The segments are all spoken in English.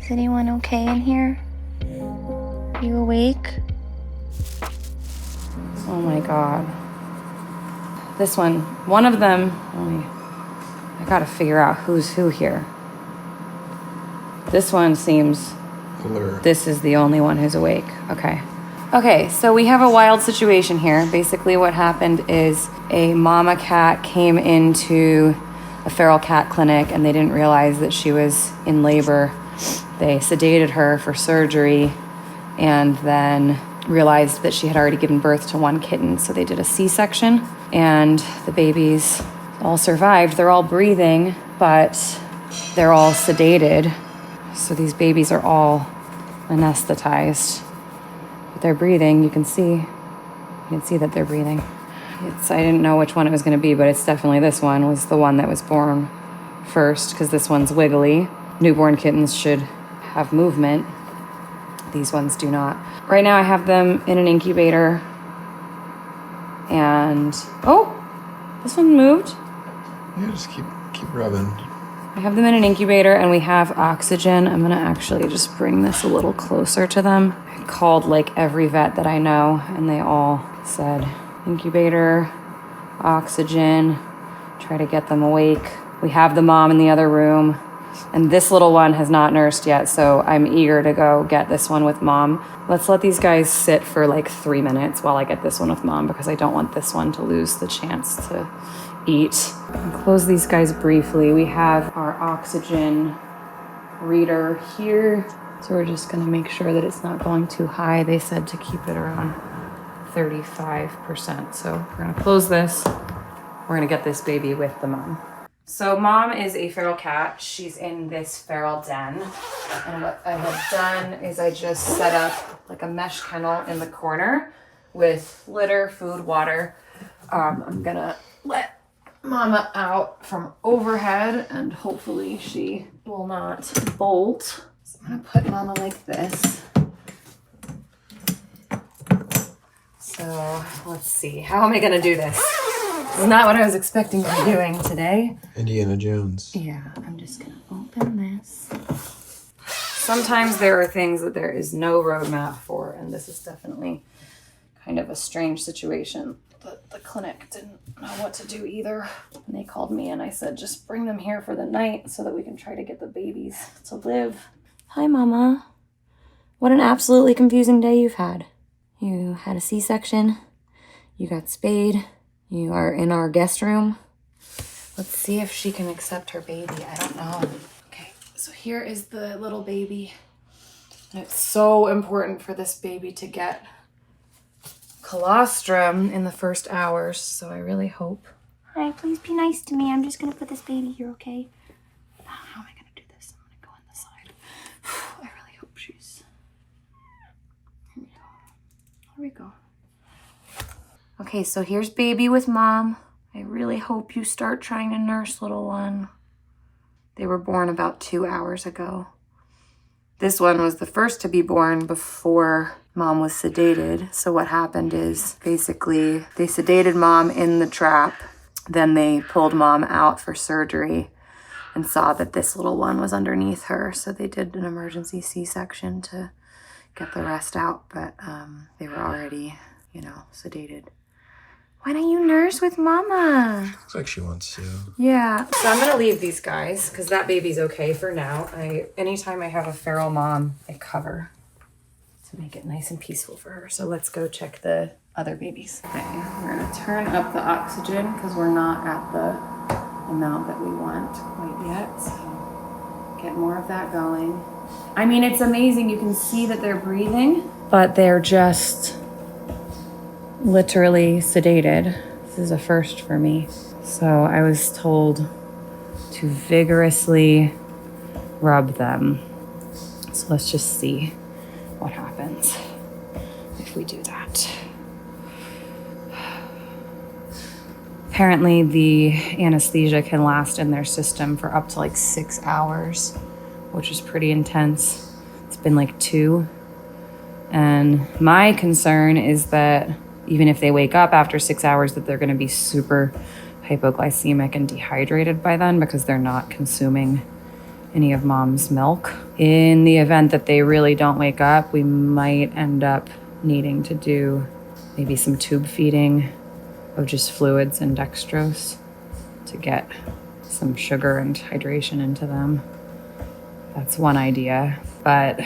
Is anyone okay in here? Are you awake? Oh my God. This one of them, I gotta figure out who's who here. This one seems, this is the only one who's awake. Okay, so we have a wild situation here. Basically what happened is a mama cat came into a feral cat clinic and they didn't realize that she was in labor. They sedated her for surgery and then realized that she had already given birth to one kitten. So they did a C-section and the babies all survived. They're all breathing, but they're all sedated. So these babies are all anesthetized. But they're breathing, you can see that they're breathing. I didn't know which one it was gonna be, but it's definitely this one was the one that was born first because this one's wiggly. Newborn kittens should have movement. These ones do not. Right now I have them in an incubator and, oh, this one moved. Yeah, just keep rubbing. I have them in an incubator and we have oxygen. I'm gonna actually just bring this a little closer to them. I called like every vet that I know and they all said incubator, oxygen, try to get them awake. We have the mom in the other room and this little one has not nursed yet, so I'm eager to go get this one with mom. Let's let these guys sit for like 3 minutes while I get this one with mom because I don't want this one to lose the chance to eat. I'll close these guys briefly. We have our oxygen reader here. So we're just gonna make sure that it's not going too high. They said to keep it around 35%. So we're gonna close this. We're gonna get this baby with the mom. So mom is a feral cat. She's in this feral den. And what I have done is I just set up like a mesh kennel in the corner with litter, food, water. I'm gonna let Mama out from overhead and hopefully she will not bolt. So I'm gonna put Mama like this. So let's see, how am I gonna do this? This is not what I was expecting to be doing today. Indiana Jones. Yeah, I'm just gonna open this. Sometimes there are things that there is no roadmap for, and this is definitely kind of a strange situation. The clinic didn't know what to do either. And they called me and I said, just bring them here for the night so that we can try to get the babies to live. Hi, Mama. What an absolutely confusing day you've had. You had a C-section. You got spayed. You are in our guest room. Let's see if she can accept her baby. I don't know. Okay, so here is the little baby. And it's so important for this baby to get colostrum in the first hours, so I really hope. Hi, please be nice to me. I'm just gonna put this baby here, okay? How am I gonna do this? I'm gonna go on the side. I really hope she's... Here we go. Here we go. Okay, so here's baby with mom. I really hope you start trying to nurse, little one. They were born about 2 hours ago. This one was the first to be born before mom was sedated. So what happened is basically they sedated mom in the trap. Then they pulled mom out for surgery and saw that this little one was underneath her. So they did an emergency C-section to get the rest out. But they were already, sedated. Why don't you nurse with mama? Looks like she wants to. Yeah. So I'm going to leave these guys because that baby's okay for now. Anytime I have a feral mom, I cover to make it nice and peaceful for her. So let's go check the other babies. Okay, we're going to turn up the oxygen because we're not at the amount that we want quite yet. So get more of that going. I mean, it's amazing. You can see that they're breathing, but they're just literally sedated. This is a first for me. So I was told to vigorously rub them. So let's just see what happens if we do that. Apparently the anesthesia can last in their system for up to like 6 hours, which is pretty intense. It's been like 2. And my concern is that even if they wake up after 6 hours, that they're going to be super hypoglycemic and dehydrated by then because they're not consuming any of mom's milk. in the event that they really don't wake up, we might end up needing to do maybe some tube feeding of just fluids and dextrose to get some sugar and hydration into them. That's one idea. But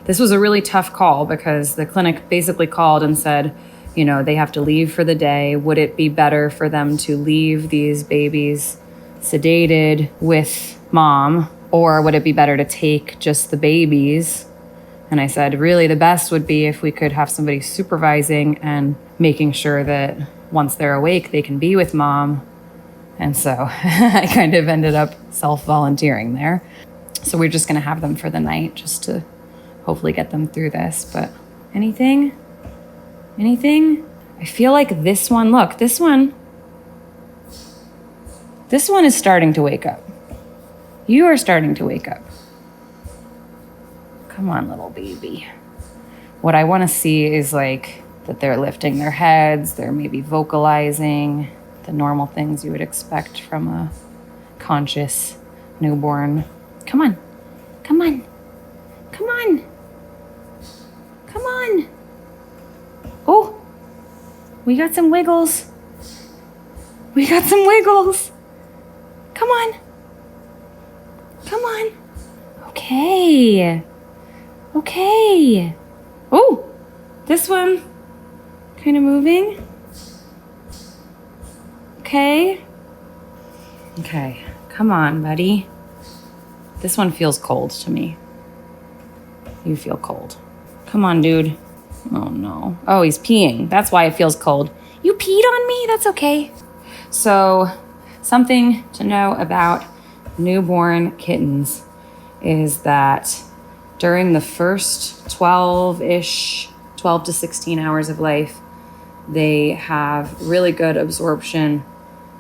this was a really tough call because the clinic basically called and said, you know, they have to leave for the day. Would it be better for them to leave these babies sedated with mom, or would it be better to take just the babies? And I said, really, the best would be if we could have somebody supervising and making sure that once they're awake, they can be with mom. And so I kind of ended up self-volunteering there. So we're just going to have them for the night just to hopefully get them through this. But anything? I feel like this one, look, this one is starting to wake up. You are starting to wake up. Come on, little baby. What I want to see is like that they're lifting their heads, they're maybe vocalizing, the normal things you would expect from a conscious newborn. Come on. Oh, we got some wiggles. Come on. Okay. Oh, this one kind of moving. Okay. Come on, buddy. This one feels cold to me. You feel cold. Come on, dude. Oh, no. Oh, he's peeing. That's why it feels cold. You peed on me? That's okay. So, something to know about newborn kittens is that during the first 12 to 16 hours of life, they have really good absorption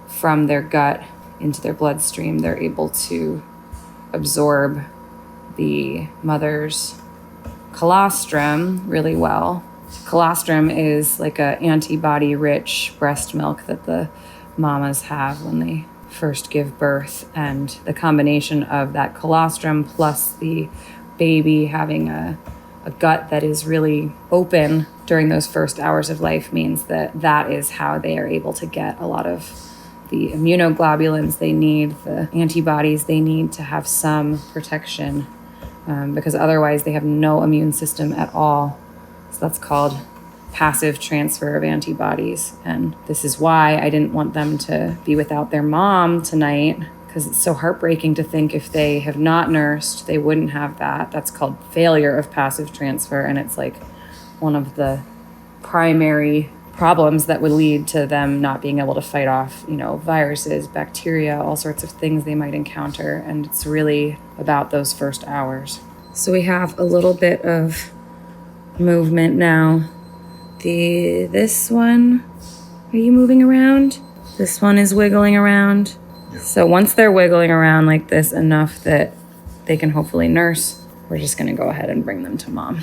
from their gut into their bloodstream. They're able to absorb the mother's colostrum really well. Colostrum is like a antibody-rich breast milk that the mamas have when they first give birth, and the combination of that colostrum plus the baby having a gut that is really open during those first hours of life means that is how they are able to get a lot of the immunoglobulins they need, the antibodies they need to have some protection, because otherwise they have no immune system at all. So that's called passive transfer of antibodies. And this is why I didn't want them to be without their mom tonight, because it's so heartbreaking to think if they have not nursed, they wouldn't have that. That's called failure of passive transfer. And it's like one of the primary problems that would lead to them not being able to fight off, viruses, bacteria, all sorts of things they might encounter. And it's really about those first hours. So we have a little bit of movement now. This one, are you moving around? This one is wiggling around. Yeah. So once they're wiggling around like this enough that they can hopefully nurse, we're just gonna go ahead and bring them to mom.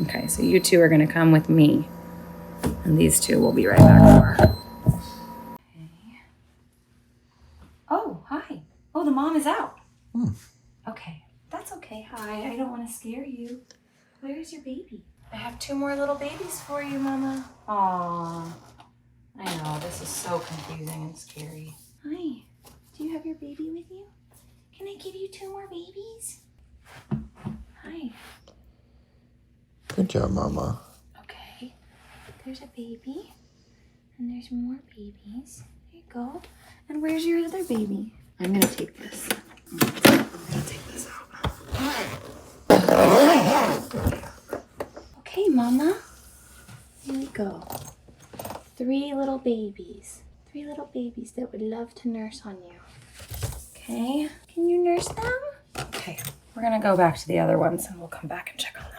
Okay, so you two are gonna come with me, and these two will be right back for her. Okay. Oh, hi. Oh, the mom is out. Okay, that's okay. Hi, I don't wanna scare you. Where's your baby? I have 2 more little babies for you, Mama. Aww. I know, this is so confusing and scary. Hi, do you have your baby with you? Can I give you 2 more babies? Hi. Good job, Mama. Okay, there's a baby, and there's more babies. There you go. And where's your other baby? I'm gonna take this. I'm gonna take this out. Okay, Mama. Here you go. 3 little babies. 3 little babies that would love to nurse on you. Okay, can you nurse them? Okay, we're gonna go back to the other ones and we'll come back and check on them.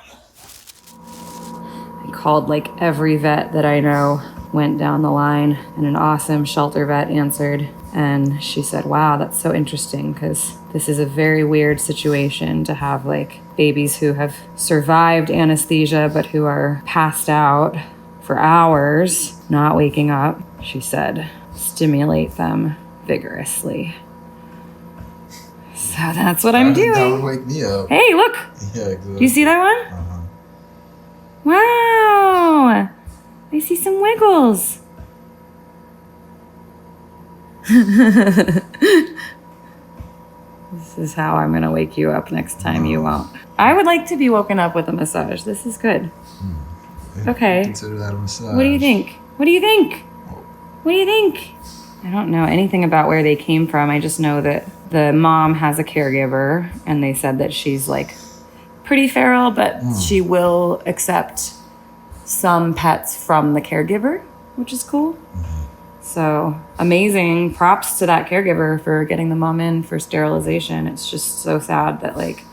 I called like every vet that I know, went down the line, and an awesome shelter vet answered. And she said, wow, that's so interesting, because this is a very weird situation to have like babies who have survived anesthesia but who are passed out for hours, not waking up. She said, stimulate them vigorously. So that's what I'm doing. That would wake me up. Hey, look. Yeah, exactly. Do you see that one? Uh-huh. Wow. I see some wiggles. This is how I'm going to wake you up next time. You won't. I would like to be woken up with a massage. This is good. Okay. Consider that a massage. What do you think? What do you think? What do you think? I don't know anything about where they came from. I just know that the mom has a caregiver and they said that she's like pretty feral, but she will accept some pets from the caregiver, which is cool. So amazing. Props to that caregiver for getting the mom in for sterilization. It's just so sad that like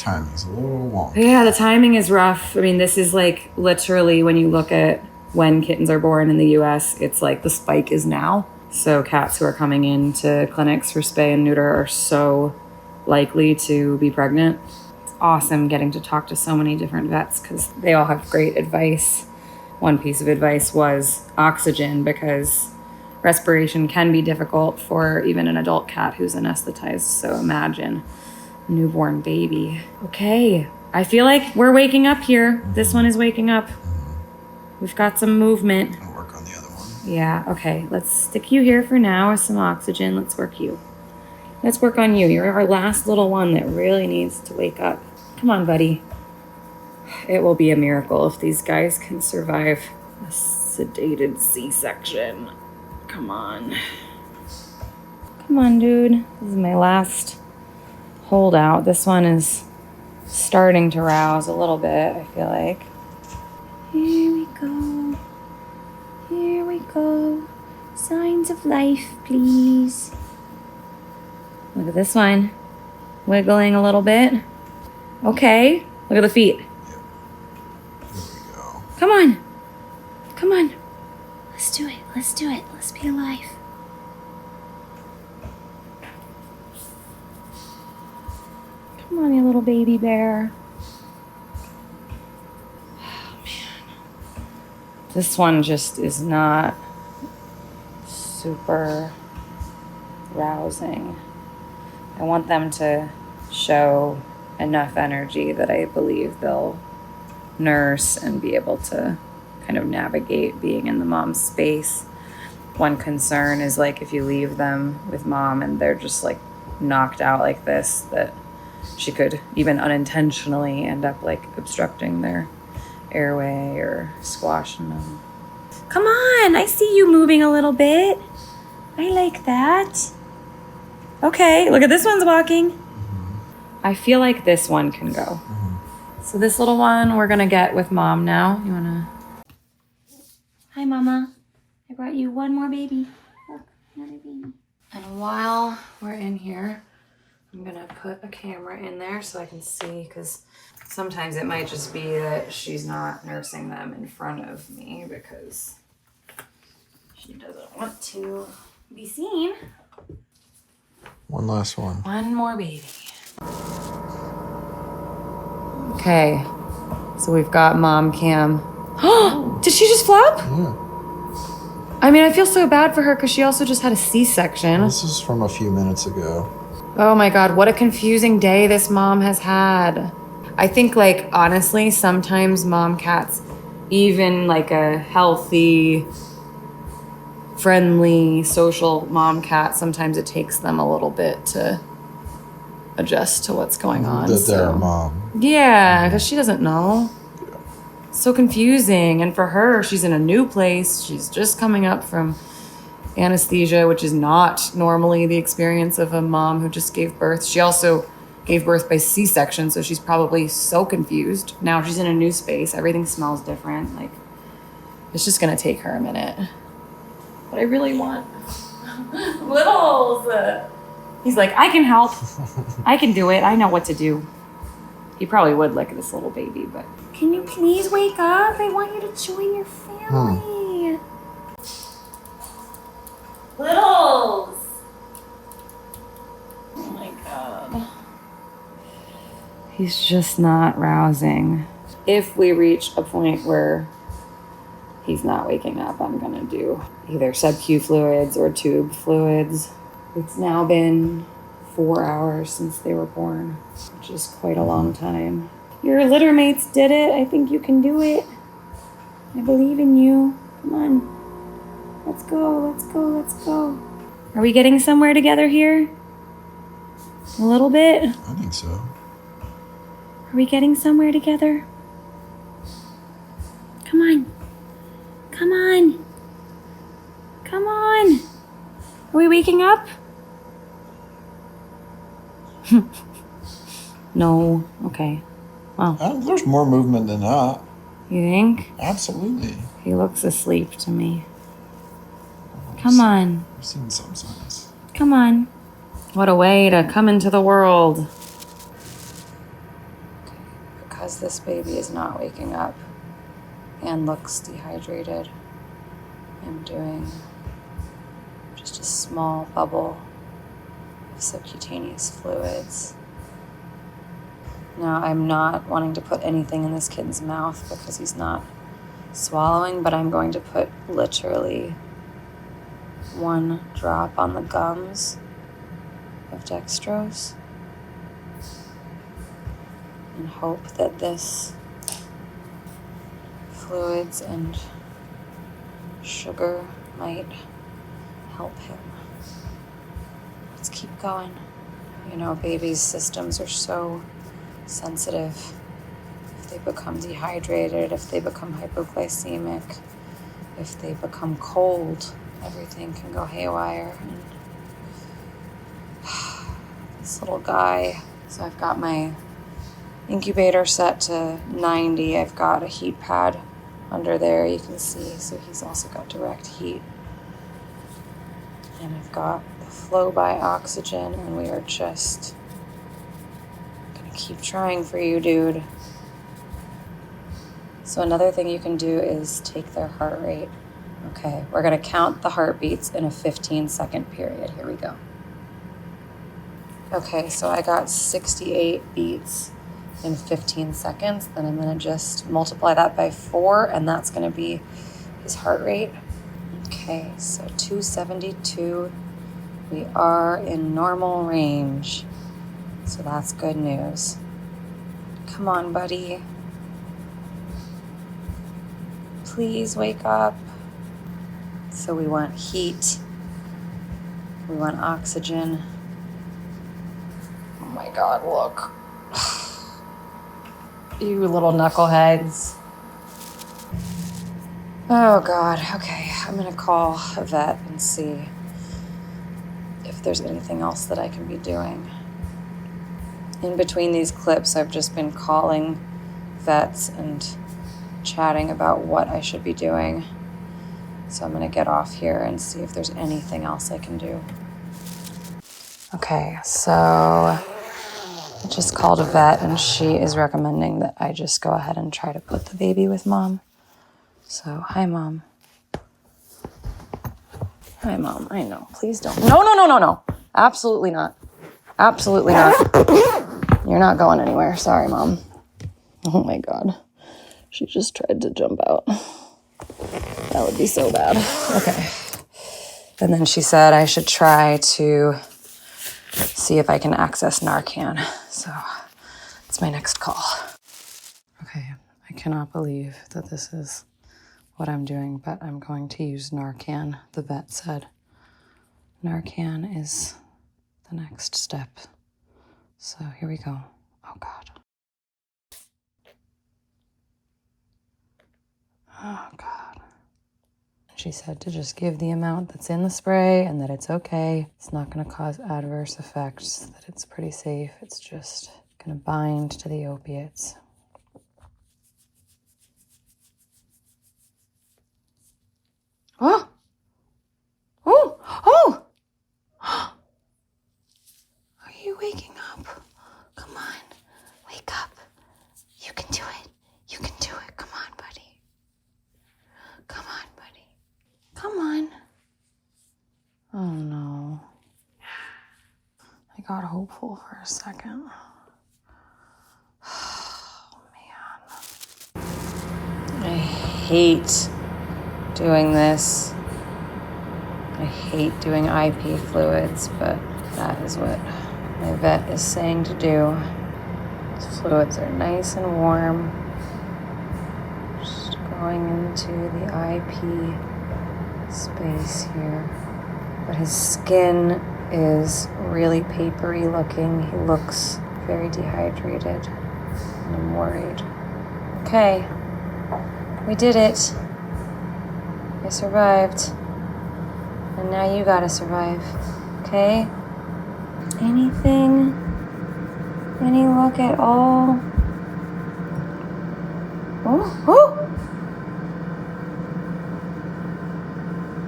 Timing's a little wonky. yeah, the timing is rough. I mean, this is like literally when you look at when kittens are born in the US, it's like the spike is now. So cats who are coming into clinics for spay and neuter are so likely to be pregnant. It's awesome getting to talk to so many different vets because they all have great advice. One piece of advice was oxygen because respiration can be difficult for even an adult cat who's anesthetized. So imagine a newborn baby. Okay, I feel like we're waking up here. This one is waking up. We've got some movement. I'll work on the other one. Yeah, okay. Let's stick you here for now with some oxygen. Let's work you. Let's work on you. You're our last little one that really needs to wake up. Come on, buddy. It will be a miracle if these guys can survive a sedated C-section. Come on. Come on, dude. This is my last holdout. This one is starting to rouse a little bit, I feel like. Here we go. Here we go. Signs of life, please. Look at this one. Wiggling a little bit. Okay. Look at the feet. Here we go. Come on. Come on. Let's do it. Let's do it. Let's be alive. Come on, you little baby bear. Oh, man. This one just is not super rousing. I want them to show enough energy that I believe they'll nurse and be able to kind of navigate being in the mom's space. One concern is like if you leave them with mom and they're just like knocked out like this, that she could even unintentionally end up like obstructing their airway or squashing them. Come on, I see you moving a little bit. I like that. Okay, look at this one's walking. I feel like this one can go. So this little one we're gonna get with mom now. You wanna? Hi, Mama. I brought you one more baby. Look, another baby. And while we're in here, I'm gonna put a camera in there so I can see, because sometimes it might just be that she's not nursing them in front of me because she doesn't want to be seen. One last one. One more baby. Okay, so we've got mom cam. Oh, did she just flop? Yeah. I mean, I feel so bad for her because she also just had a C-section. This is from a few minutes ago. Oh my God, what a confusing day this mom has had. I think, like, honestly, sometimes mom cats, even like a healthy, friendly, social mom cat, sometimes it takes them a little bit to adjust to what's going on. That they're a mom. Yeah, because she doesn't know. So confusing. And for her, she's in a new place. She's just coming up from anesthesia, which is not normally the experience of a mom who just gave birth. She also gave birth by C-section, so she's probably so confused. Now she's in a new space. Everything smells different. Like, it's just going to take her a minute. But I really want Littles. He's like, I can help. I can do it. I know what to do. He probably would like this little baby, but... Can you please wake up? I want you to join your family. Littles! Oh my God. He's just not rousing. If we reach a point where he's not waking up, I'm gonna do either sub-Q fluids or tube fluids. It's now been 4 hours since they were born, which is quite a long time. Your litter mates did it. I think you can do it. I believe in you. Come on. Let's go, let's go, let's go. Are we getting somewhere together here? A little bit? I think so. Are we getting somewhere together? Come on. Come on. Come on. Are we waking up? No. Okay. Well, There's more movement than that. you think? Absolutely. He looks asleep to me. Come on. I've seen some signs. Come on. What a way to come into the world. Because this baby is not waking up and looks dehydrated, I'm doing just a small bubble of subcutaneous fluids. Now, I'm not wanting to put anything in this kitten's mouth because he's not swallowing, but I'm going to put literally 1 drop on the gums of dextrose and hope that this fluids and sugar might help him. Let's keep going. You know, babies' systems are so sensitive. If they become dehydrated, if they become hypoglycemic, if they become cold, everything can go haywire. And this little guy, so I've got my incubator set to 90. I've got a heat pad under there, you can see, so he's also got direct heat. And I've got the flow by oxygen, and we are just gonna keep trying for you, dude. So another thing you can do is take their heart rate. Okay, we're gonna count the heartbeats in a 15-second period. Here we go. Okay, so I got 68 beats in 15 seconds. Then I'm gonna just multiply that by 4, and that's gonna be his heart rate. Okay, so 272. We are in normal range. So that's good news. Come on, buddy. Please wake up. So we want heat. We want oxygen. Oh my God, look. You little knuckleheads. Oh God, okay. I'm gonna call a vet and see if there's anything else that I can be doing. In between these clips, I've just been calling vets and chatting about what I should be doing. So I'm gonna get off here and see if there's anything else I can do. Okay, so I just called a vet and she is recommending that I just go ahead and try to put the baby with mom. So, hi, Mom. Hi, Mom. I know. Please don't. No. Absolutely not. Absolutely not. You're not going anywhere. Sorry, Mom. Oh, my God. She just tried to jump out. That would be so bad. Okay. And then she said I should try to see if I can access Narcan. So, it's my next call. Okay. I cannot believe that this is what I'm doing, but I'm going to use Narcan, the vet said. Narcan is the next step. So here we go. Oh God. Oh God. She said to just give the amount that's in the spray and that it's okay. It's not going to cause adverse effects, that it's pretty safe. It's just going to bind to the opiates. Oh! Oh! Oh! Are you waking up? Come on. Wake up. You can do it. You can do it. Come on, buddy. Come on, buddy. Come on. Oh, no. I got hopeful for a second. Oh, man. I hate doing this. I hate doing IP fluids, but that is what my vet is saying to do. His fluids are nice and warm. Just going into the IP space here. But his skin is really papery looking. He looks very dehydrated, and I'm worried. Okay, we did it. I survived. And now you gotta survive, okay? Anything? Any luck at all? Oh, oh!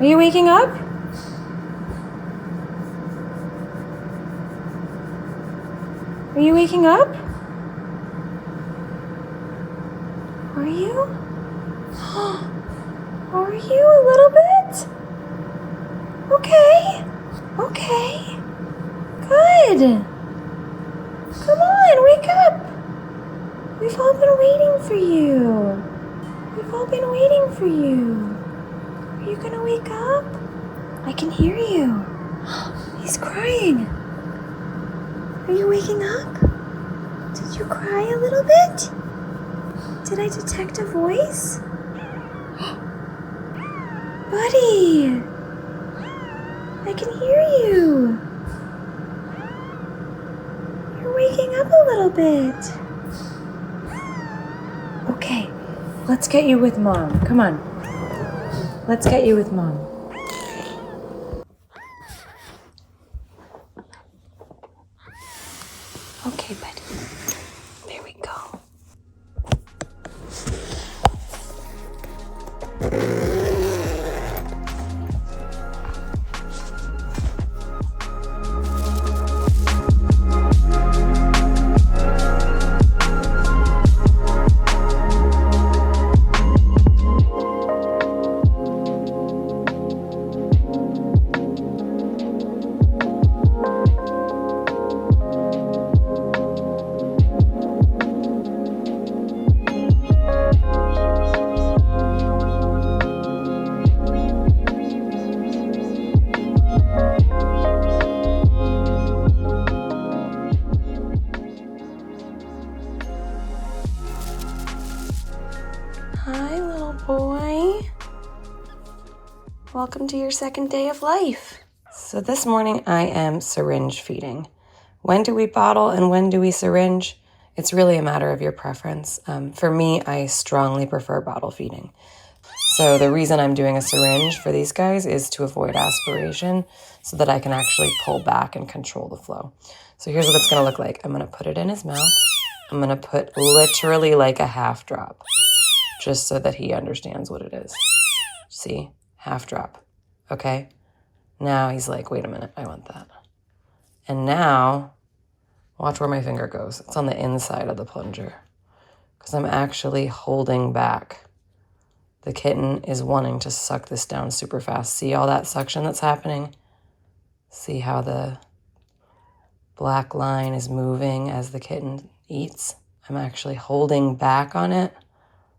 Are you waking up? Are you waking up? Are you? Are you a little bit? Okay. Okay. Good. Come on, wake up. We've all been waiting for you. We've all been waiting for you. Are you gonna wake up? I can hear you. He's crying. Are you waking up? Did you cry a little bit? Did I detect a voice? Buddy! I can hear you. You're waking up a little bit. Okay, let's get you with Mom. Come on. Let's get you with Mom. Okay, buddy. There we go. Hi, little boy. Welcome to your second day of life. So this morning I am syringe feeding. When do we bottle and when do we syringe? It's really a matter of your preference. For me, I strongly prefer bottle feeding. So the reason I'm doing a syringe for these guys is to avoid aspiration so that I can actually pull back and control the flow. So here's what it's gonna look like. I'm gonna put it in his mouth. I'm gonna put literally like a half drop, just so that he understands what it is. See? Half drop. Okay? Now he's like, wait a minute, I want that. And now, watch where my finger goes. It's on the inside of the plunger, because I'm actually holding back. The kitten is wanting to suck this down super fast. See all that suction that's happening? See how the black line is moving as the kitten eats? I'm actually holding back on it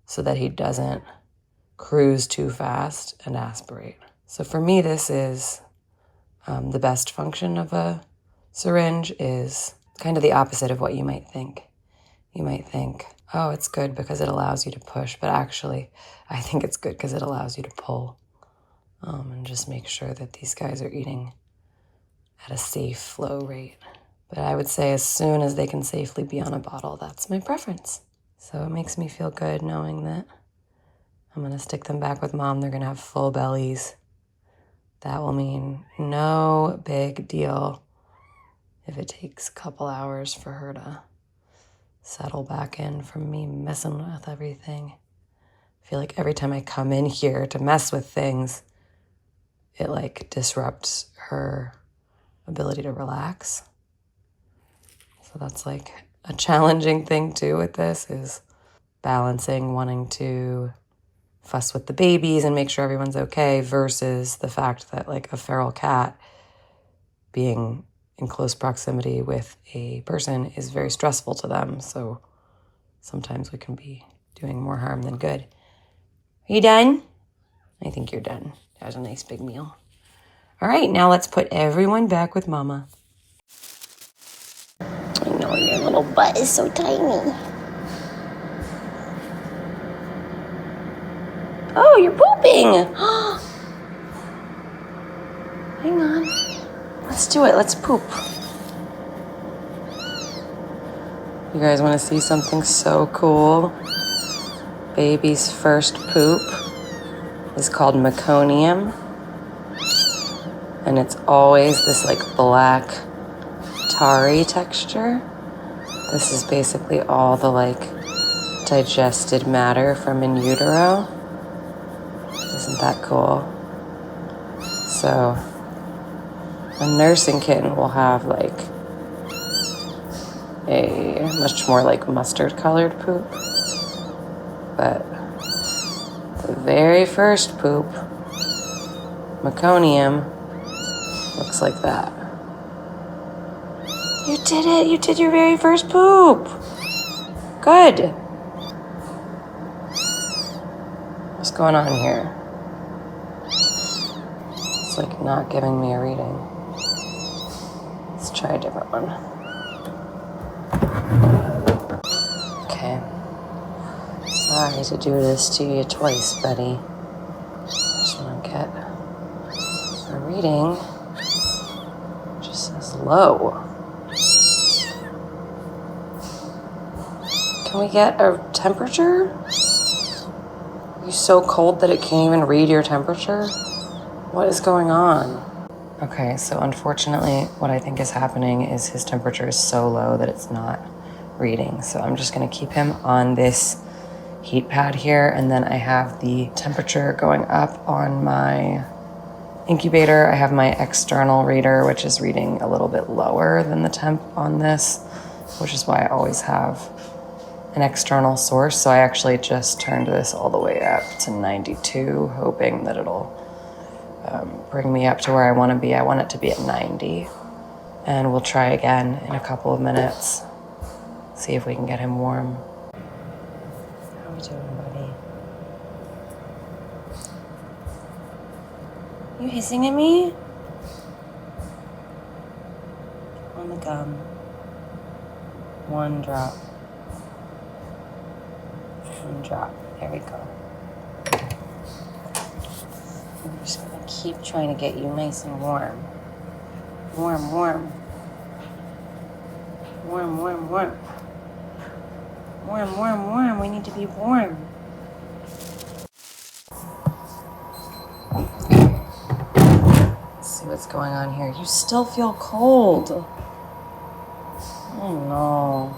so that he doesn't cruise too fast and aspirate. So for me, this is the best function of a syringe is kind of the opposite of what you might think. You might think, oh, it's good because it allows you to push, but actually, I think it's good because it allows you to pull and just make sure that these guys are eating at a safe flow rate. But I would say as soon as they can safely be on a bottle, that's my preference. So it makes me feel good knowing that I'm going to stick them back with Mom. They're going to have full bellies. That will mean no big deal if it takes a couple hours for her to settle back in from me messing with everything. I feel like every time I come in here to mess with things, it like disrupts her ability to relax. So that's like a challenging thing too with this, is balancing wanting to fuss with the babies and make sure everyone's okay versus the fact that like a feral cat being in close proximity with a person is very stressful to them. So sometimes we can be doing more harm than good. Are you done? I think you're done. That was a nice big meal. All right, now let's put everyone back with Mama. Oh, your little butt is so tiny. Oh, you're pooping. Hang on. Let's do it. Let's poop. You guys want to see something so cool? Baby's first poop is called meconium. And it's always this like black tarry texture. This is basically all the like digested matter from in utero. Isn't that cool? So a nursing kitten will have like a much more like mustard colored poop. But the very first poop, meconium, looks like that. You did it! You did your very first poop! Good! What's going on here? It's like not giving me a reading. Let's try a different one. Okay. Sorry to do this to you twice, buddy. Just want to get a reading. Just says low. Can we get a temperature? Are you so cold that it can't even read your temperature? What is going on? Okay, so unfortunately, what I think is happening is his temperature is so low that it's not reading. So I'm just gonna keep him on this heat pad here, and then I have the temperature going up on my incubator. I have my external reader, which is reading a little bit lower than the temp on this, which is why I always have an external source. So I actually just turned this all the way up to 92, hoping that it'll bring me up to where I want to be. I want it to be at 90. And we'll try again in a couple of minutes. See if we can get him warm. How are we doing, buddy? You hissing at me? On the gum. One drop. One drop. There we go. I'm just gonna keep trying to get you nice and warm. Warm, warm. Warm, warm, warm. Warm, warm, warm. We need to be warm. Let's see what's going on here. You still feel cold. Oh no.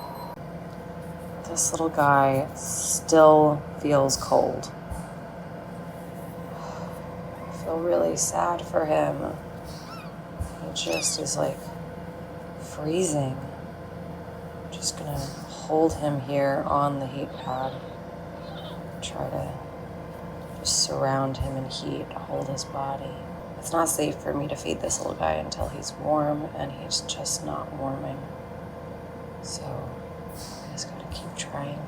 This little guy still feels cold. I feel really sad for him. He just is like freezing. Just gonna hold him here on the heat pad. Try to just surround him in heat, hold his body. It's not safe for me to feed this little guy until he's warm, and he's just not warming. So I just gotta keep trying.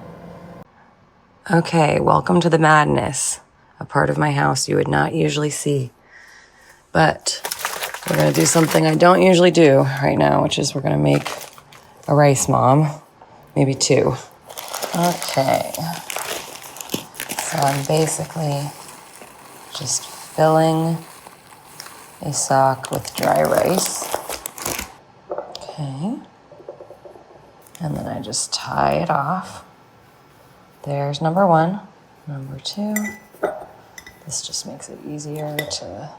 Okay, welcome to the madness. A part of my house you would not usually see. But we're gonna do something I don't usually do right now, which is we're gonna make a rice mom, maybe two. Okay. So I'm basically just filling a sock with dry rice. Okay. And then I just tie it off. There's number one. Number two. This just makes it easier to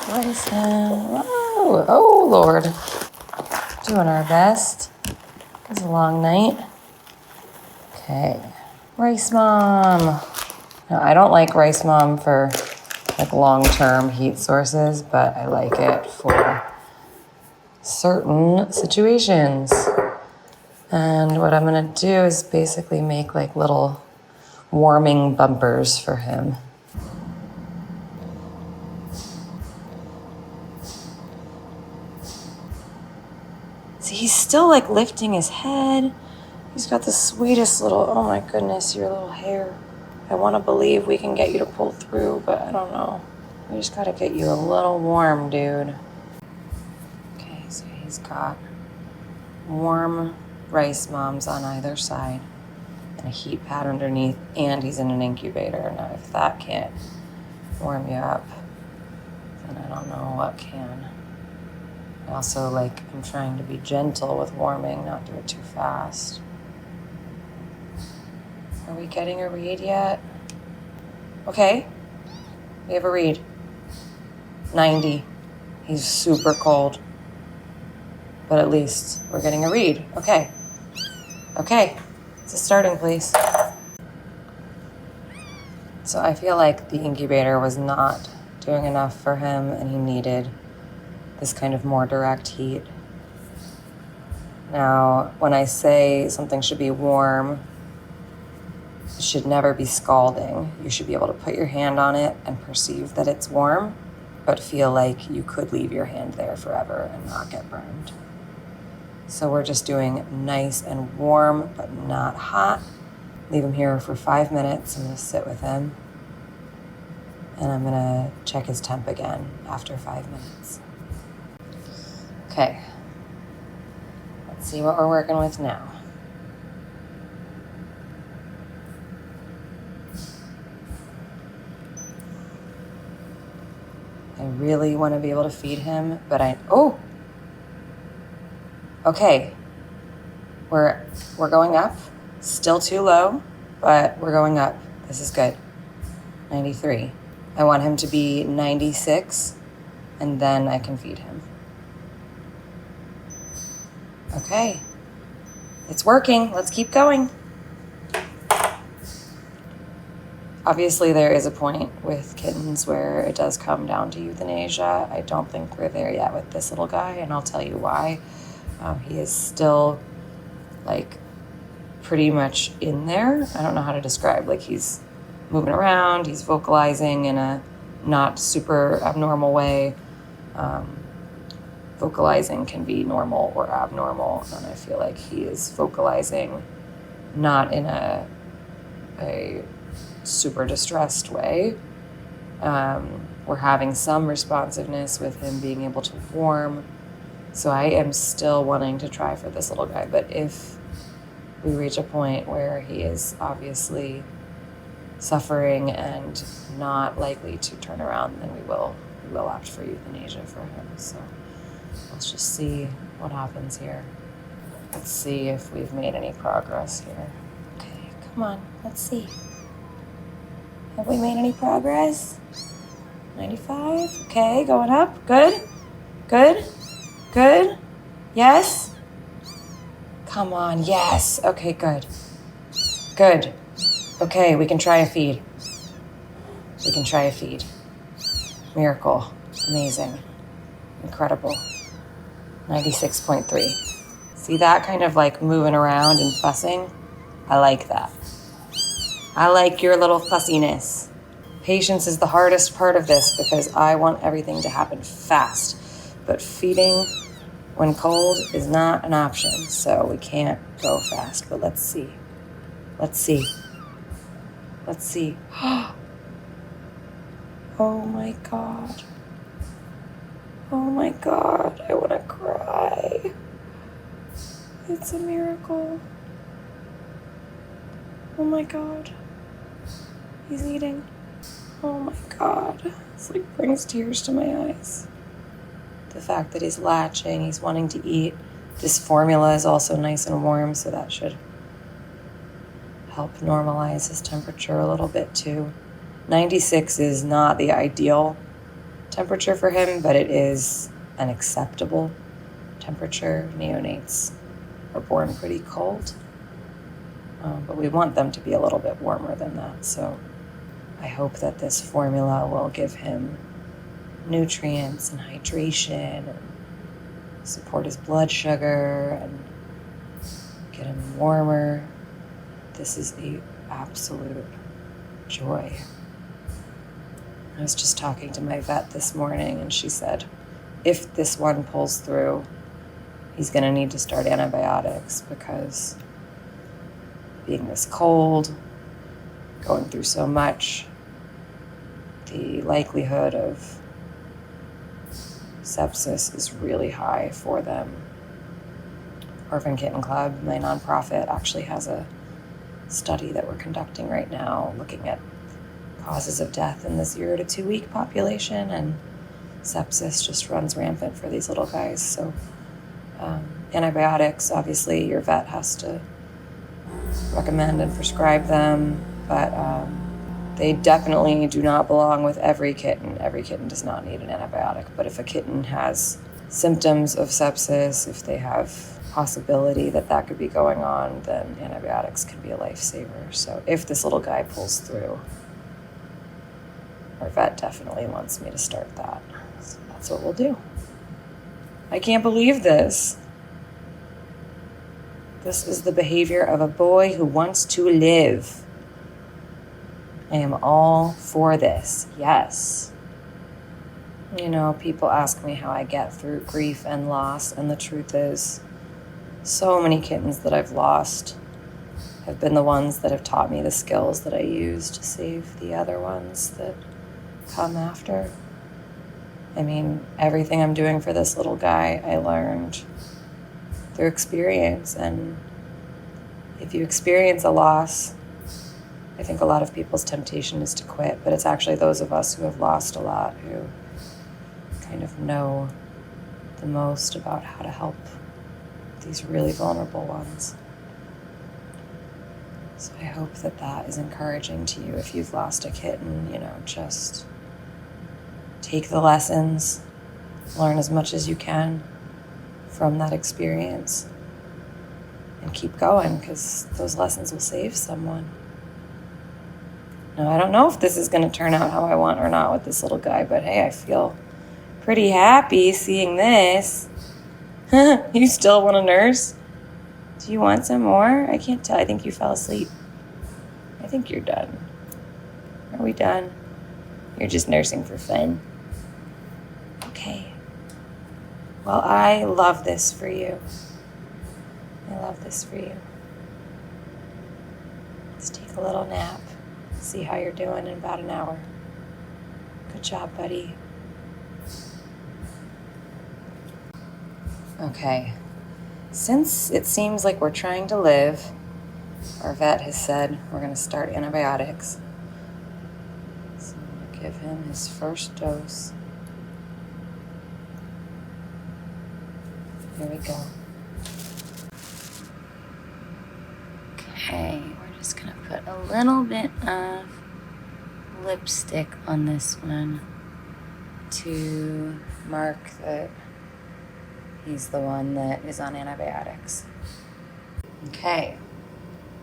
rice him. Oh, oh Lord. Doing our best. It's a long night. Okay. Rice mom. Now, I don't like rice mom for like long-term heat sources, but I like it for certain situations. And what I'm gonna do is basically make like little warming bumpers for him. See, he's still like lifting his head. He's got the sweetest little, oh my goodness, your little hair. I want to believe we can get you to pull through, but I don't know. We just gotta get you a little warm, dude. Okay, so he's got warm rice moms on either side and a heat pad underneath, and he's in an incubator. Now, if that can't warm you up, then I don't know what can. I also, I'm trying to be gentle with warming, not do it too fast. Are we getting a read yet? Okay, we have a read. 90. He's super cold. But at least we're getting a read. Okay. Okay, it's a starting place. So I feel like the incubator was not doing enough for him, and he needed this kind of more direct heat. Now, when I say something should be warm, it should never be scalding. You should be able to put your hand on it and perceive that it's warm, but feel like you could leave your hand there forever and not get burned. So we're just doing nice and warm, but not hot. Leave him here for 5 minutes. I'm gonna sit with him, and I'm gonna check his temp again after 5 minutes. Okay, let's see what we're working with now. I really want to be able to feed him, but okay. We're going up. Still too low, but we're going up. This is good. 93. I want him to be 96, and then I can feed him. Okay. It's working. Let's keep going. Obviously, there is a point with kittens where it does come down to euthanasia. I don't think we're there yet with this little guy, and I'll tell you why. He is still, pretty much in there. I don't know how to describe. He's moving around. He's vocalizing in a not super abnormal way. Vocalizing can be normal or abnormal, and I feel like he is vocalizing not in a super distressed way. We're having some responsiveness with him being able to warm. So I am still wanting to try for this little guy. But if we reach a point where he is obviously suffering and not likely to turn around, then we will opt for euthanasia for him. So let's just see what happens here. Let's see if we've made any progress here. Okay, come on, let's see. Have we made any progress? 95, okay, going up, good. Yes? Come on, yes, okay, good. Okay, we can try a feed. Miracle, amazing, incredible. 96.3. See that kind of moving around and fussing? I like that. I like your little fussiness. Patience is the hardest part of this because I want everything to happen fast. But feeding when cold is not an option, so we can't go fast. But let's see. Oh my God, I want to cry. It's a miracle. Oh my God. He's eating. Oh my God. This brings tears to my eyes. The fact that he's latching, he's wanting to eat. This formula is also nice and warm, so that should help normalize his temperature a little bit too. 96 is not the ideal temperature for him, but it is an acceptable temperature. Neonates are born pretty cold, but we want them to be a little bit warmer than that. So I hope that this formula will give him nutrients and hydration and support his blood sugar and get him warmer. This is an absolute joy. I was just talking to my vet this morning, and she said, if this one pulls through, he's going to need to start antibiotics because being this cold, going through so much, the likelihood of sepsis is really high for them. Orphan Kitten Club, my nonprofit, actually has a study that we're conducting right now looking at causes of death in the 0 to 2 week population, and sepsis just runs rampant for these little guys. So antibiotics, obviously your vet has to recommend and prescribe them, but they definitely do not belong with every kitten. Every kitten does not need an antibiotic, but if a kitten has symptoms of sepsis, if they have possibility that that could be going on, then antibiotics can be a lifesaver. So if this little guy pulls through, our vet definitely wants me to start that. So that's what we'll do. I can't believe this. This is the behavior of a boy who wants to live. I am all for this, yes. You know, people ask me how I get through grief and loss, and the truth is, so many kittens that I've lost have been the ones that have taught me the skills that I use to save the other ones that come after. I mean, everything I'm doing for this little guy, I learned through experience. And if you experience a loss, I think a lot of people's temptation is to quit, but it's actually those of us who have lost a lot who kind of know the most about how to help these really vulnerable ones. So I hope that that is encouraging to you. If you've lost a kitten, you know, just take the lessons, learn as much as you can from that experience, and keep going, because those lessons will save someone. Now, I don't know if this is going to turn out how I want or not with this little guy, but hey, I feel pretty happy seeing this. You still want to nurse? Do you want some more? I can't tell. I think you fell asleep. I think you're done. Are we done? You're just nursing for fun. Okay. Well, I love this for you. I love this for you. Let's take a little nap. See how you're doing in about an hour. Good job, buddy. Okay. Since it seems like we're trying to live, our vet has said we're going to start antibiotics. So I'm going to give him his first dose. Here we go. Okay, we're just going to put a little bit of lipstick on this one to mark that he's the one that is on antibiotics. Okay,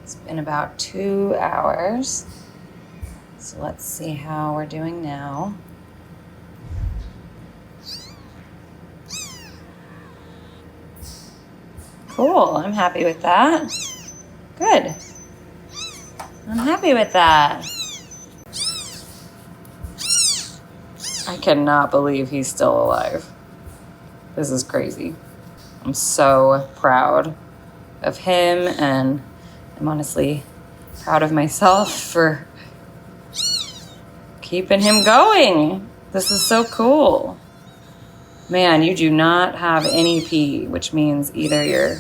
it's been about 2 hours. So let's see how we're doing now. Cool, I'm happy with that. Good. I'm happy with that. I cannot believe he's still alive. This is crazy. I'm so proud of him, and I'm honestly proud of myself for keeping him going. This is so cool. Man, you do not have any pee, which means either you're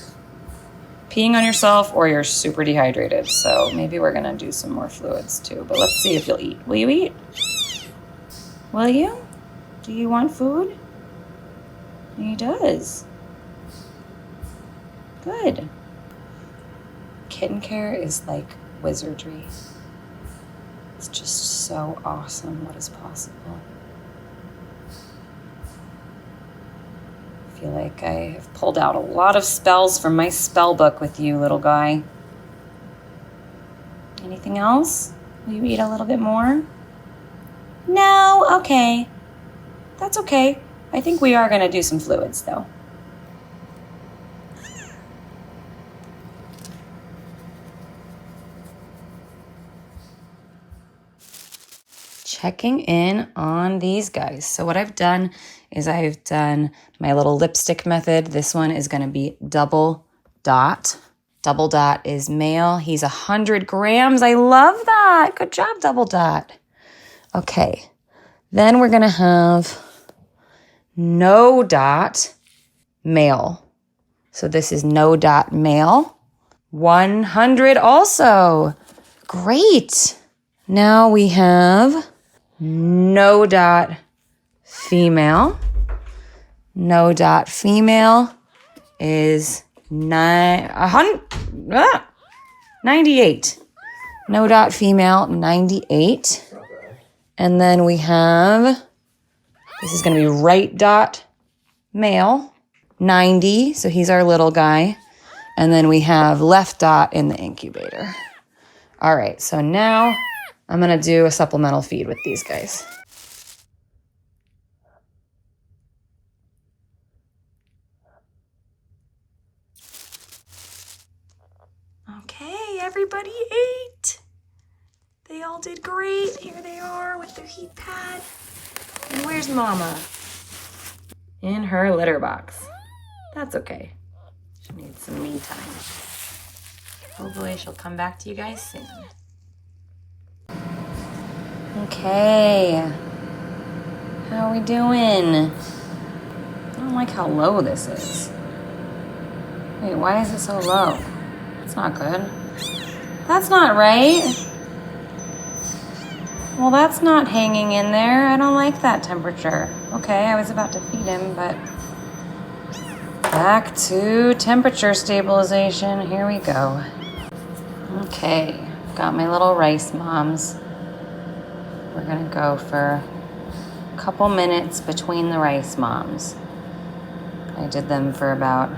peeing on yourself or you're super dehydrated. So maybe we're gonna do some more fluids too, but let's see if you'll eat. Will you eat? Will you? Do you want food? He does. Good. Kitten care is like wizardry. It's just so awesome what is possible. I feel like I have pulled out a lot of spells from my spell book with you, little guy. Anything else? Will you eat a little bit more? No? Okay. That's okay. I think we are going to do some fluids, though. Checking in on these guys. So what I've done is I've done my little lipstick method. This one is going to be double dot. Double dot is male. He's 100 grams. I love that. Good job, double dot. Okay. Then we're going to have no dot, male. So this is no dot male. 100 also. Great. Now we have no dot female. No dot female is 98. No dot female, 98. And then we have, this is going to be right dot male, 90. So he's our little guy. And then we have left dot in the incubator. All right, so now I'm going to do a supplemental feed with these guys. Okay, everybody ate. They all did great. Here they are with their heat pad. And where's Mama? In her litter box. That's okay. She needs some me time. Hopefully she'll come back to you guys soon. Okay. How are we doing? I don't like how low this is. Wait, why is it so low? That's not good. That's not right. Well, that's not hanging in there. I don't like that temperature. Okay, I was about to feed him, but back to temperature stabilization. Here we go. Okay, got my little rice moms. We're gonna go for a couple minutes between the rice moms. I did them for about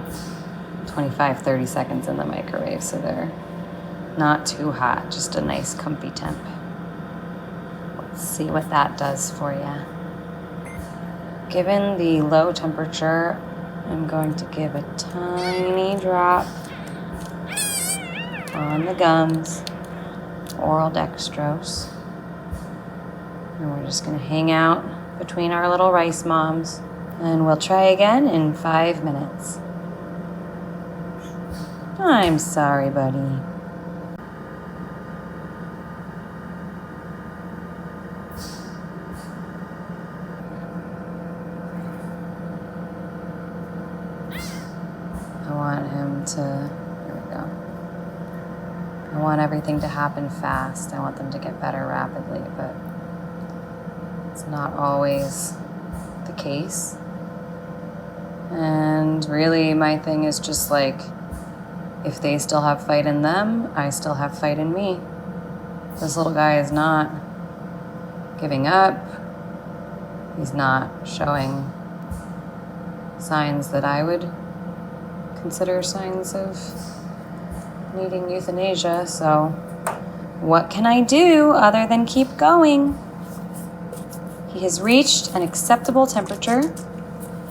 25-30 seconds in the microwave, so they're not too hot, just a nice comfy temp. Let's see what that does for you. Given the low temperature, I'm going to give a tiny drop on the gums, oral dextrose. And we're just gonna hang out between our little rice moms, and we'll try again in 5 minutes. I'm sorry, buddy. I want him to, here we go. I want everything to happen fast. I want them to get better rapidly, but it's not always the case. And really, my thing is just like, if they still have fight in them, I still have fight in me. This little guy is not giving up. He's not showing signs that I would consider signs of needing euthanasia. So what can I do other than keep going? He has reached an acceptable temperature.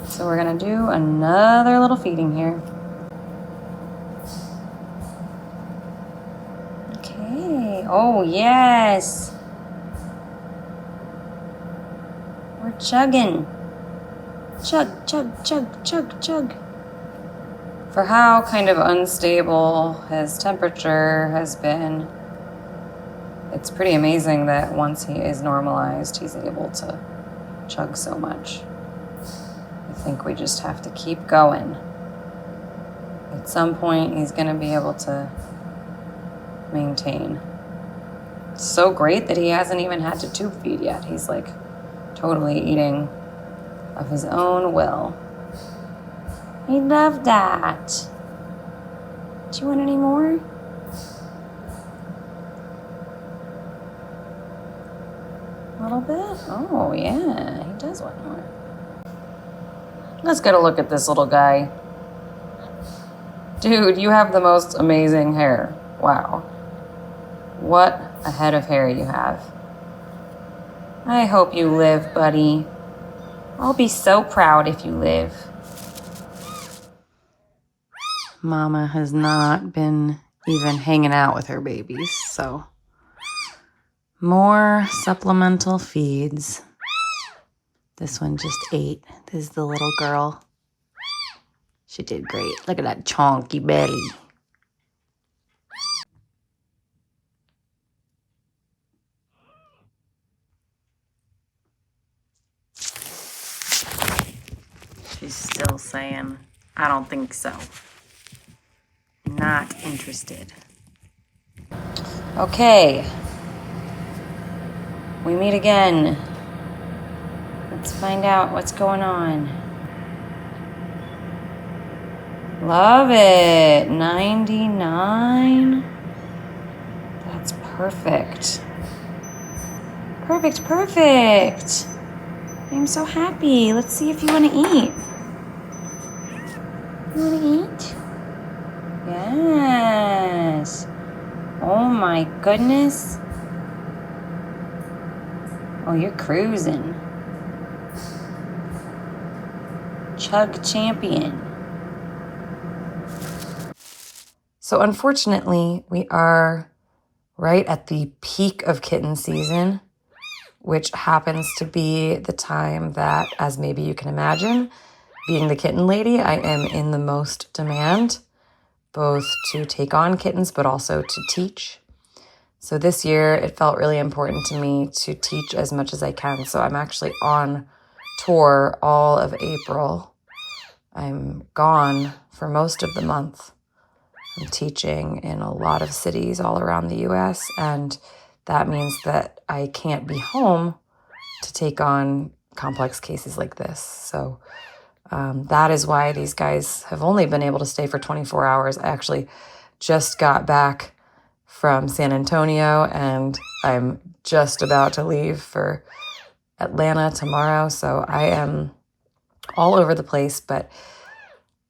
So we're gonna do another little feeding here. Okay, oh yes. We're chugging. Chug, chug, chug, chug, chug. For how kind of unstable his temperature has been, it's pretty amazing that once he is normalized, he's able to chug so much. I think we just have to keep going. At some point, he's going to be able to maintain. It's so great that he hasn't even had to tube feed yet. He's like totally eating of his own will. I love that. Do you want any more? A little bit? Oh, yeah, he does want more. Let's get a look at this little guy. Dude, you have the most amazing hair. Wow. What a head of hair you have. I hope you live, buddy. I'll be so proud if you live. Mama has not been even hanging out with her babies, so more supplemental feeds. This one just ate. This is the little girl. She did great. Look at that chonky belly. She's still saying, I don't think so. Not interested. Okay. We meet again. Let's find out what's going on. Love it. 99. That's perfect. Perfect, perfect. I'm so happy. Let's see if you want to eat. You want to eat? Yes. Oh my goodness. Oh, you're cruising. Chug champion. So unfortunately, we are right at the peak of kitten season, which happens to be the time that, as maybe you can imagine, being the kitten lady, I am in the most demand, both to take on kittens, but also to teach. So this year, it felt really important to me to teach as much as I can. So I'm actually on tour all of April. I'm gone for most of the month. I'm teaching in a lot of cities all around the US, and that means that I can't be home to take on complex cases like this. So that is why these guys have only been able to stay for 24 hours. I actually just got back from San Antonio, and I'm just about to leave for Atlanta tomorrow. So I am all over the place, but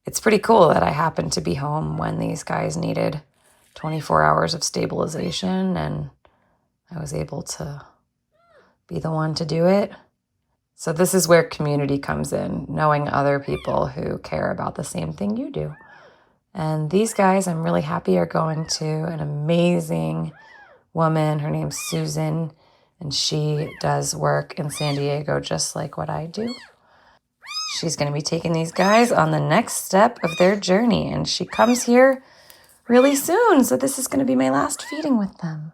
it's pretty cool that I happened to be home when these guys needed 24 hours of stabilization, and I was able to be the one to do it. So this is where community comes in, knowing other people who care about the same thing you do. And these guys, I'm really happy, are going to an amazing woman. Her name's Susan, and she does work in San Diego just like what I do. She's going to be taking these guys on the next step of their journey, and she comes here really soon, so this is going to be my last feeding with them.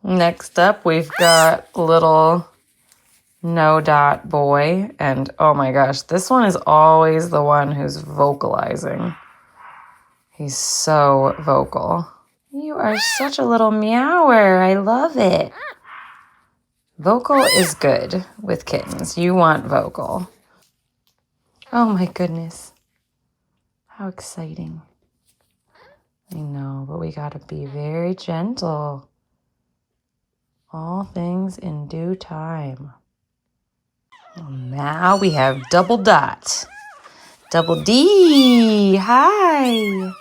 Next up, we've got little No Dot Boy, and oh my gosh, this one is always the one who's vocalizing. He's so vocal. You are such a little meower. I love it. Vocal is good with kittens. You want vocal. Oh my goodness. How exciting. I know, but we gotta be very gentle. All things in due time. Now we have Double Dot. Double D. Hi.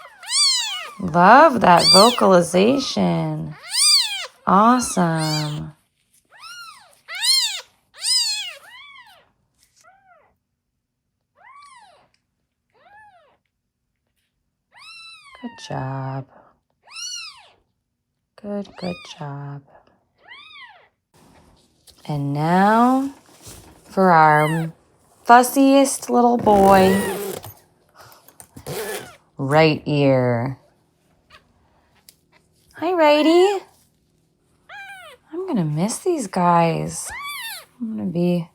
Love that vocalization. Awesome. Good job. Good job. And now for our fussiest little boy, Right Ear. Hi, Righty. I'm gonna miss these guys. I'm gonna be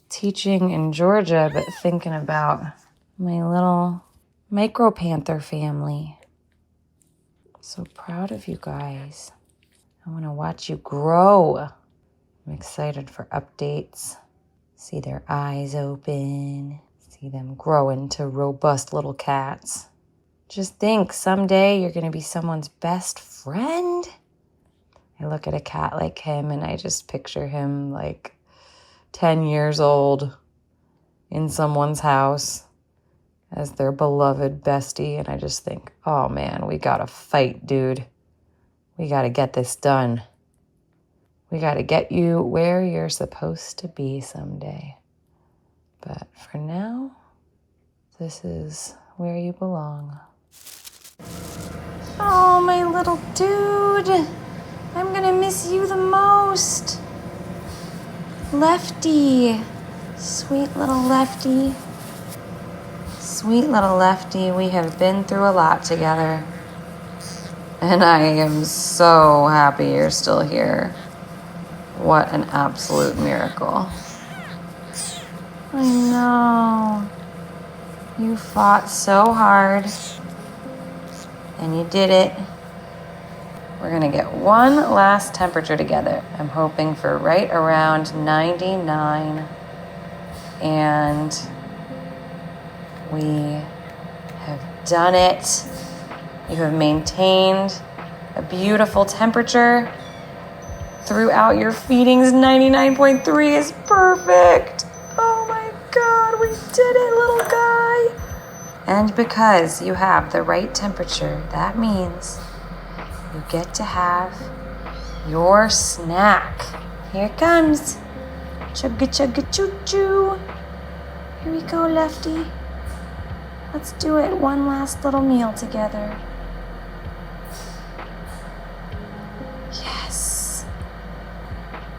teaching in Georgia, but thinking about my little micro panther family. So proud of you guys. I want to watch you grow. I'm excited for updates. See their eyes open. See them grow into robust little cats. Just think, someday you're going to be someone's best friend. I look at a cat like him and I just picture him like 10 years old in someone's house as their beloved bestie. And I just think, oh man, we got to fight, dude. We got to get this done. We got to get you where you're supposed to be someday. But for now, this is where you belong. Oh, my little dude. I'm going to miss you the most. Lefty. Sweet little Lefty. Sweet little Lefty. We have been through a lot together. And I am so happy you're still here. What an absolute miracle. I know. You fought so hard. And you did it. We're gonna get one last temperature together. I'm hoping for right around 99. And we have done it. You have maintained a beautiful temperature throughout your feedings. 99.3 is perfect. Oh my God, we did it, little guy. And because you have the right temperature, that means you get to have your snack. Here it comes. Chugga chugga choo choo. Here we go, Lefty. Let's do it. One last little meal together. Yes.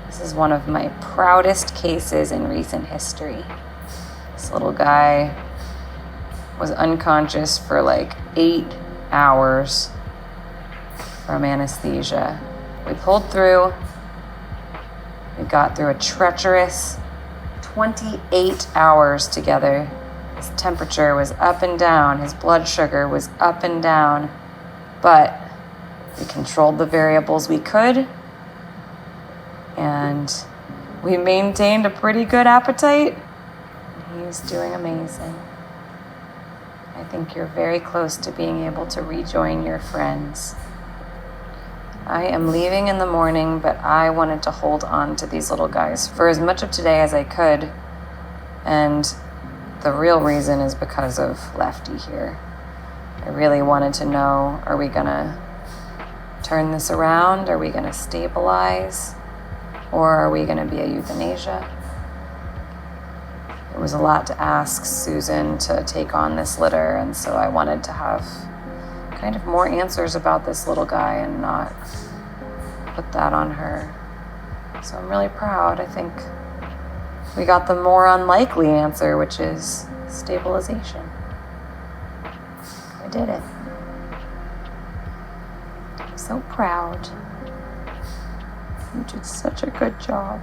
This is one of my proudest cases in recent history. This little guy was unconscious for like 8 hours from anesthesia. We pulled through. We got through a treacherous 28 hours together. His temperature was up and down. His blood sugar was up and down. But we controlled the variables we could. And we maintained a pretty good appetite. He's doing amazing. I think you're very close to being able to rejoin your friends. I am leaving in the morning, but I wanted to hold on to these little guys for as much of today as I could. And the real reason is because of Lefty here. I really wanted to know, are we gonna turn this around? Are we gonna stabilize? Or are we gonna be a euthanasia? It was a lot to ask Susan to take on this litter, and so I wanted to have kind of more answers about this little guy and not put that on her. So I'm really proud. I think we got the more unlikely answer, which is stabilization. I did it. I'm so proud. You did such a good job.